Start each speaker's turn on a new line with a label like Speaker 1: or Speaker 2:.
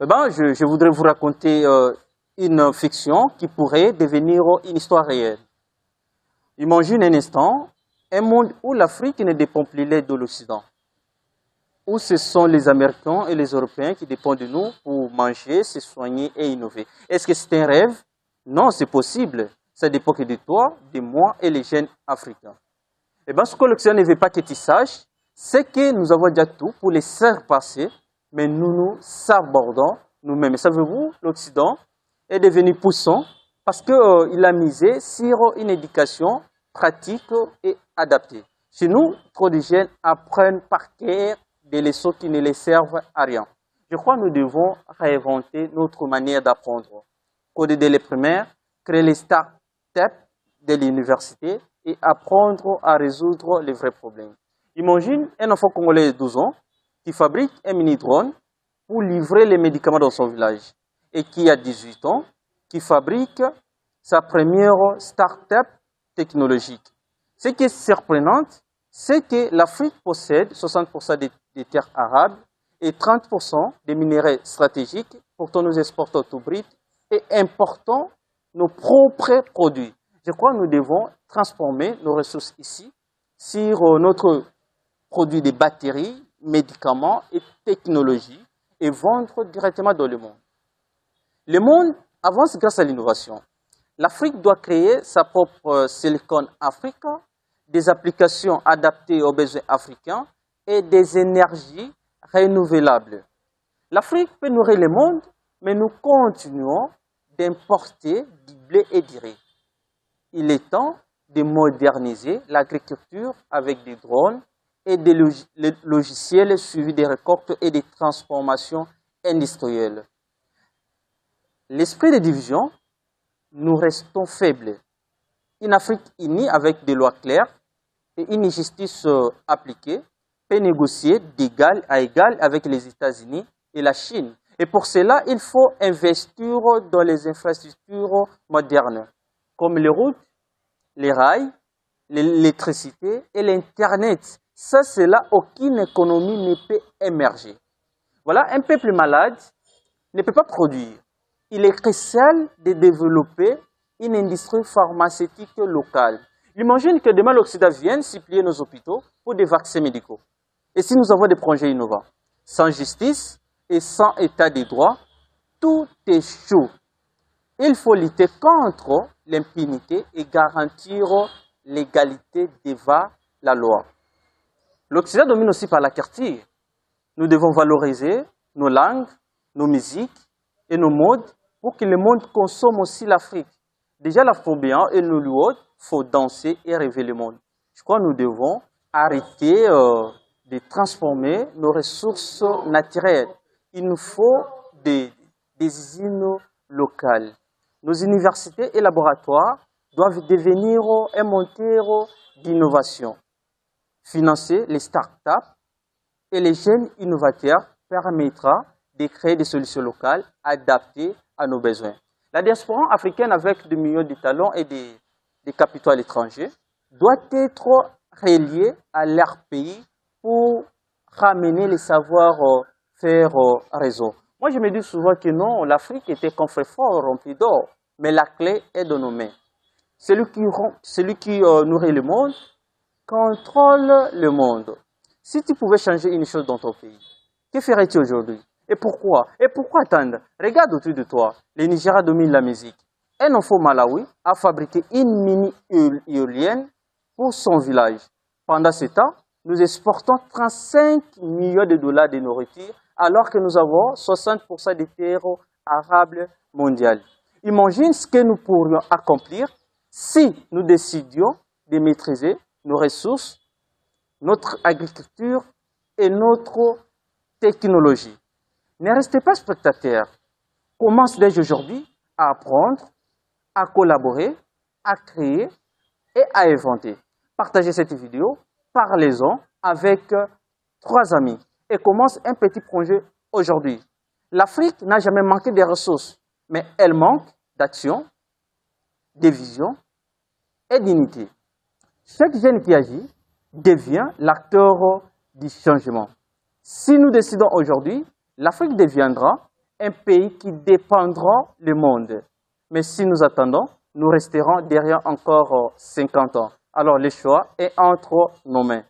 Speaker 1: Je voudrais vous raconter une fiction qui pourrait devenir une histoire réelle. Imagine un instant un monde où l'Afrique ne dépend plus de l'Occident, où ce sont les Américains et les Européens qui dépendent de nous pour manger, se soigner et innover. Est-ce que c'est un rêve? Non, c'est possible. Ça dépend que de toi, de moi et les jeunes africains. Ce que l'Occident ne veut pas que tu saches, c'est que nous avons déjà tout pour les faire passer, mais nous nous sabordons nous-mêmes. Savez-vous, l'Occident est devenu puissant parce qu'il a misé sur une éducation pratique et adaptée. Chez nous, trop de jeunes apprennent par cœur des leçons qui ne les servent à rien. Je crois que nous devons réinventer notre manière d'apprendre. Coder dès les primaires, créer les start-up de l'université et apprendre à résoudre les vrais problèmes. Imagine un enfant congolais de 12 ans qui fabrique un mini-drone pour livrer les médicaments dans son village et qui a 18 ans qui fabrique sa première start-up technologique. Ce qui est surprenant, c'est que l'Afrique possède 60% des terres arables et 30% des minéraux stratégiques. Pourtant, nous exportons tout brut et importons nos propres produits. Je crois que nous devons transformer nos ressources ici sur notre produit de batteries, médicaments et technologies et vendre directement dans le monde. Le monde avance grâce à l'innovation. L'Afrique doit créer sa propre Silicon Africa, des applications adaptées aux besoins africains et des énergies renouvelables. L'Afrique peut nourrir le monde, mais nous continuons d'importer du blé et du riz. Il est temps de moderniser l'agriculture avec des drones et des logiciels suivis des récoltes et des transformations industrielles. L'esprit de division, nous restons faibles. Une Afrique unie avec des lois claires et une justice appliquée peut négocier d'égal à égal avec les États-Unis et la Chine. Et pour cela, il faut investir dans les infrastructures modernes, comme les routes, les rails, l'électricité et l'Internet. Ça, c'est là aucune économie ne peut émerger. Voilà, un peuple malade ne peut pas produire. Il est crucial de développer une industrie pharmaceutique locale. Imagine que demain l'Occident vienne supplier nos hôpitaux pour des vaccins médicaux. Et si nous avons des projets innovants, sans justice et sans état de droit, tout échoue. Il faut lutter contre l'impunité et garantir l'égalité devant la loi. L'Occident domine aussi par la culture. Nous devons valoriser nos langues, nos musiques et nos modes pour que le monde consomme aussi l'Afrique. Déjà, l'afro-bien et nous lui faut danser et rêver le monde. Je crois que nous devons arrêter de transformer nos ressources naturelles. Il nous faut des usines locales. Nos universités et laboratoires doivent devenir un moteur d'innovation. Financer les start-up et les jeunes innovateurs permettra de créer des solutions locales adaptées à nos besoins. La diaspora africaine avec des millions de talents et des capitaux à l'étranger doit être reliée à leur pays pour ramener les savoir-faire réseau. Moi, je me dis souvent que non, l'Afrique était coffre-fort rempli d'or, mais la clé est dans nos mains. Celui qui nourrit le monde contrôle le monde. Si tu pouvais changer une chose dans ton pays, que ferais-tu aujourd'hui? Et pourquoi? Et pourquoi attendre? Regarde autour de toi. Le Nigeria domine la musique. Un enfant Malawi a fabriqué une mini-éolienne pour son village. Pendant ce temps, nous exportons 35 millions de dollars de nourriture alors que nous avons 60% des terres arables mondiales. Imagine ce que nous pourrions accomplir si nous décidions de maîtriser nos ressources, notre agriculture et notre technologie. Ne restez pas spectateurs. Commence dès aujourd'hui à apprendre, à collaborer, à créer et à inventer. Partagez cette vidéo, parlez-en avec 3 amis et commence un petit projet aujourd'hui. L'Afrique n'a jamais manqué de ressources, mais elle manque d'action, de vision et d'unité. Chaque jeune qui agit devient l'acteur du changement. Si nous décidons aujourd'hui, l'Afrique deviendra un pays qui dépendra le monde. Mais si nous attendons, nous resterons derrière encore 50 ans. Alors le choix est entre nos mains.